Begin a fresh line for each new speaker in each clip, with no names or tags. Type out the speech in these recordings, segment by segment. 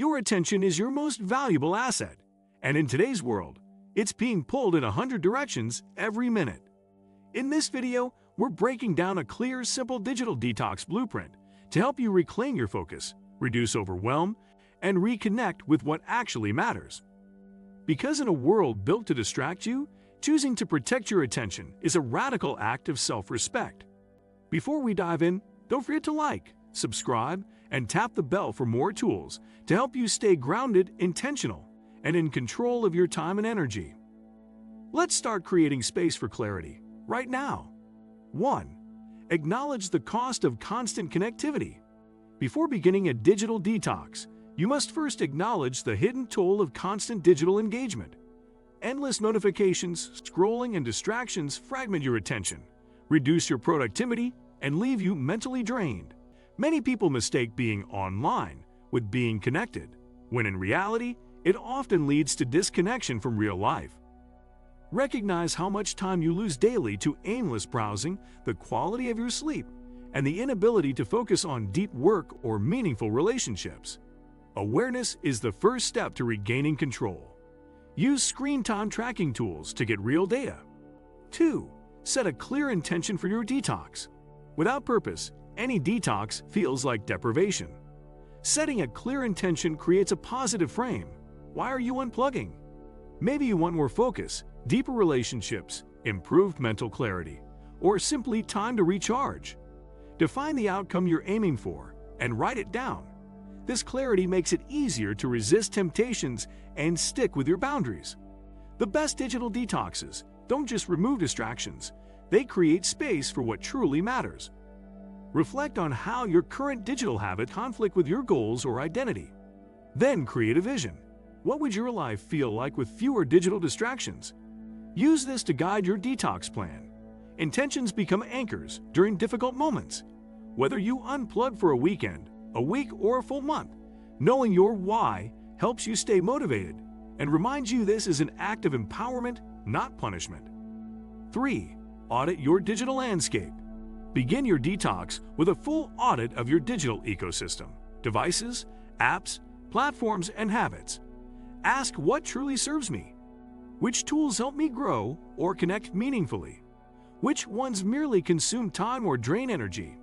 Your attention is your most valuable asset, and in today's world, it's being pulled in 100 directions every minute. In this video, we're breaking down a clear, simple digital detox blueprint to help you reclaim your focus, reduce overwhelm, and reconnect with what actually matters. Because in a world built to distract you, choosing to protect your attention is a radical act of self-respect. Before we dive in, don't forget to like, subscribe, and tap the bell for more tools to help you stay grounded, intentional, and in control of your time and energy. Let's start creating space for clarity right now. 1. Acknowledge the cost of constant connectivity. Before beginning a digital detox, you must first acknowledge the hidden toll of constant digital engagement. Endless notifications, scrolling, and distractions fragment your attention, reduce your productivity, and leave you mentally drained. Many people mistake being online with being connected, when in reality, it often leads to disconnection from real life. Recognize how much time you lose daily to aimless browsing, the quality of your sleep, and the inability to focus on deep work or meaningful relationships. Awareness is the first step to regaining control. Use screen time tracking tools to get real data. 2. Set a clear intention for your detox. Without purpose, any detox feels like deprivation. Setting a clear intention creates a positive frame. Why are you unplugging? Maybe you want more focus, deeper relationships, improved mental clarity, or simply time to recharge. Define the outcome you're aiming for and write it down. This clarity makes it easier to resist temptations and stick with your boundaries. The best digital detoxes don't just remove distractions, they create space for what truly matters. Reflect on how your current digital habit conflict with your goals or identity. Then create a vision. What would your life feel like with fewer digital distractions? Use this to guide your detox plan. Intentions become anchors during difficult moments. Whether you unplug for a weekend, a week, or a full month, knowing your why helps you stay motivated and reminds you this is an act of empowerment, not punishment. 3. Audit your digital landscape. Begin your detox with a full audit of your digital ecosystem, devices, apps, platforms, and habits. Ask what truly serves me. Which tools help me grow or connect meaningfully? Which ones merely consume time or drain energy?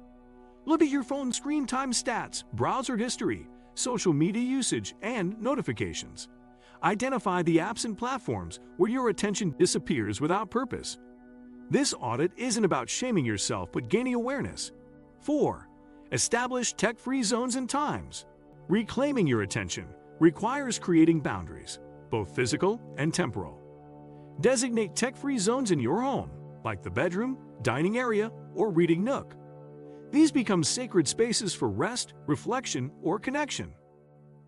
Look at your phone screen time stats, browser history, social media usage, and notifications. Identify the apps and platforms where your attention disappears without purpose. This audit isn't about shaming yourself but gaining awareness. 4. Establish tech-free zones and times. Reclaiming your attention requires creating boundaries, both physical and temporal. Designate tech-free zones in your home, like the bedroom, dining area, or reading nook. These become sacred spaces for rest, reflection, or connection.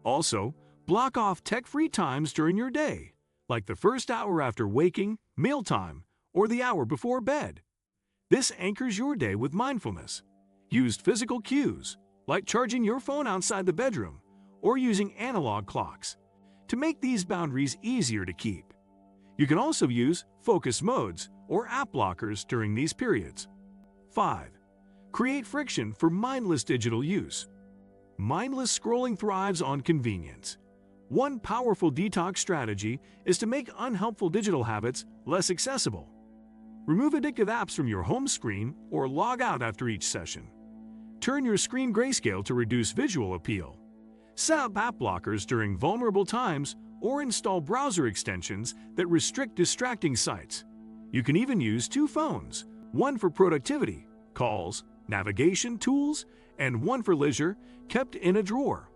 Also, block off tech-free times during your day, like the first hour after waking, mealtime, or the hour before bed. This anchors your day with mindfulness. Use physical cues, like charging your phone outside the bedroom or using analog clocks, to make these boundaries easier to keep. You can also use focus modes or app blockers during these periods. 5. Create friction for mindless digital use. Mindless scrolling thrives on convenience. One powerful detox strategy is to make unhelpful digital habits less accessible. Remove addictive apps from your home screen or log out after each session. Turn your screen grayscale to reduce visual appeal. Set up app blockers during vulnerable times or install browser extensions that restrict distracting sites. You can even use 2 phones, one for productivity, calls, navigation tools, and one for leisure, kept in a drawer.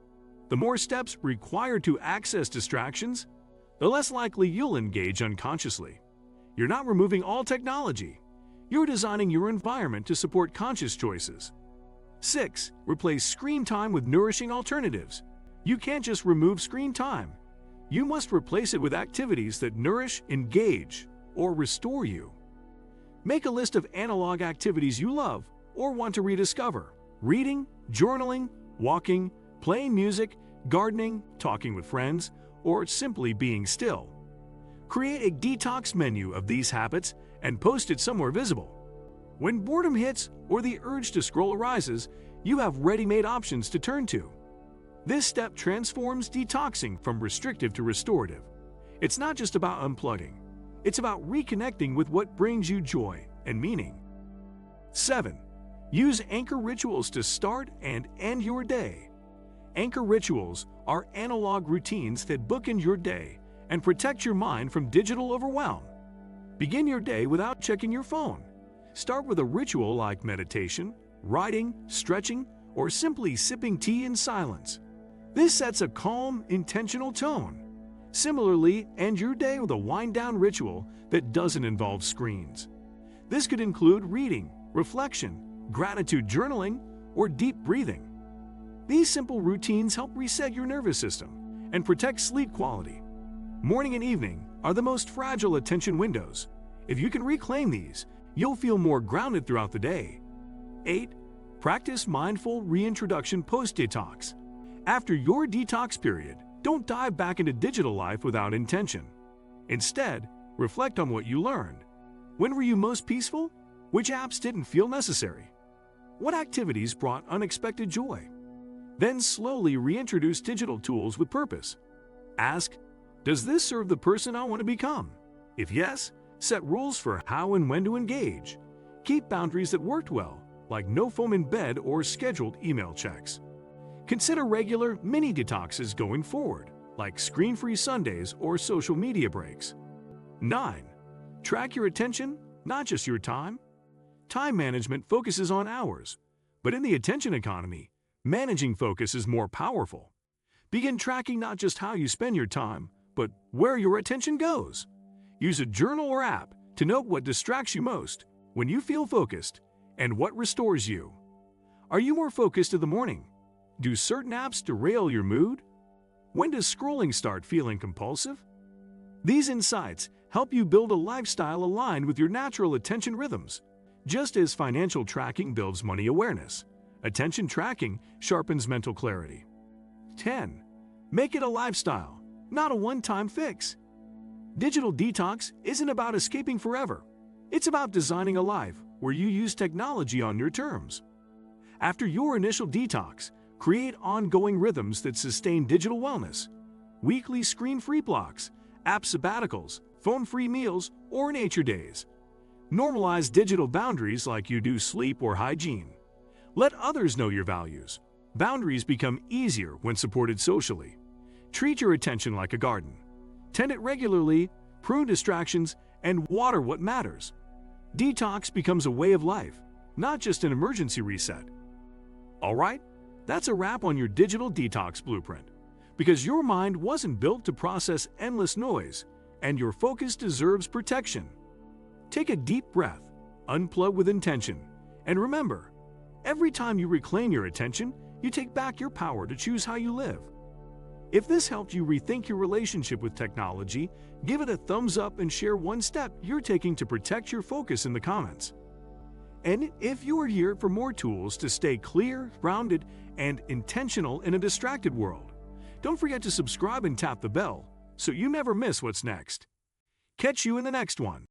The more steps required to access distractions, the less likely you'll engage unconsciously. You're not removing all technology. You're designing your environment to support conscious choices. 6. Replace screen time with nourishing alternatives. You can't just remove screen time. You must replace it with activities that nourish, engage, or restore you. Make a list of analog activities you love or want to rediscover. Reading, journaling, walking, playing music, gardening, talking with friends, or simply being still. Create a detox menu of these habits and post it somewhere visible. When boredom hits or the urge to scroll arises, you have ready-made options to turn to. This step transforms detoxing from restrictive to restorative. It's not just about unplugging. It's about reconnecting with what brings you joy and meaning. 7. Use anchor rituals to start and end your day. Anchor rituals are analog routines that bookend your day and protect your mind from digital overwhelm. Begin your day without checking your phone. Start with a ritual like meditation, writing, stretching, or simply sipping tea in silence. This sets a calm, intentional tone. Similarly, end your day with a wind-down ritual that doesn't involve screens. This could include reading, reflection, gratitude journaling, or deep breathing. These simple routines help reset your nervous system and protect sleep quality. Morning and evening are the most fragile attention windows. If you can reclaim these, you'll feel more grounded throughout the day. 8. Practice mindful reintroduction post-detox. After your detox period, don't dive back into digital life without intention. Instead, reflect on what you learned. When were you most peaceful? Which apps didn't feel necessary? What activities brought unexpected joy? Then slowly reintroduce digital tools with purpose. Ask, does this serve the person I want to become? If yes, set rules for how and when to engage. Keep boundaries that worked well, like no phone in bed or scheduled email checks. Consider regular mini detoxes going forward, like screen-free Sundays or social media breaks. 9. Track your attention, not just your time. Time management focuses on hours, but in the attention economy, managing focus is more powerful. Begin tracking not just how you spend your time, but where your attention goes. Use a journal or app to note what distracts you most when you feel focused and what restores you. Are you more focused in the morning? Do certain apps derail your mood? When does scrolling start feeling compulsive? These insights help you build a lifestyle aligned with your natural attention rhythms. Just as financial tracking builds money awareness, attention tracking sharpens mental clarity. 10. Make it a lifestyle, not a one-time fix. Digital detox isn't about escaping forever. It's about designing a life where you use technology on your terms. After your initial detox, create ongoing rhythms that sustain digital wellness. Weekly screen-free blocks, app sabbaticals, phone-free meals, or nature days. Normalize digital boundaries like you do sleep or hygiene. Let others know your values. Boundaries become easier when supported socially. Treat your attention like a garden. Tend it regularly, prune distractions, and water what matters. Detox becomes a way of life, not just an emergency reset. All right, that's a wrap on your digital detox blueprint. Because your mind wasn't built to process endless noise, and your focus deserves protection. Take a deep breath, unplug with intention, and remember, every time you reclaim your attention, you take back your power to choose how you live. If this helped you rethink your relationship with technology, give it a thumbs up and share one step you're taking to protect your focus in the comments. And if you are here for more tools to stay clear, grounded, and intentional in a distracted world, don't forget to subscribe and tap the bell so you never miss what's next. Catch you in the next one.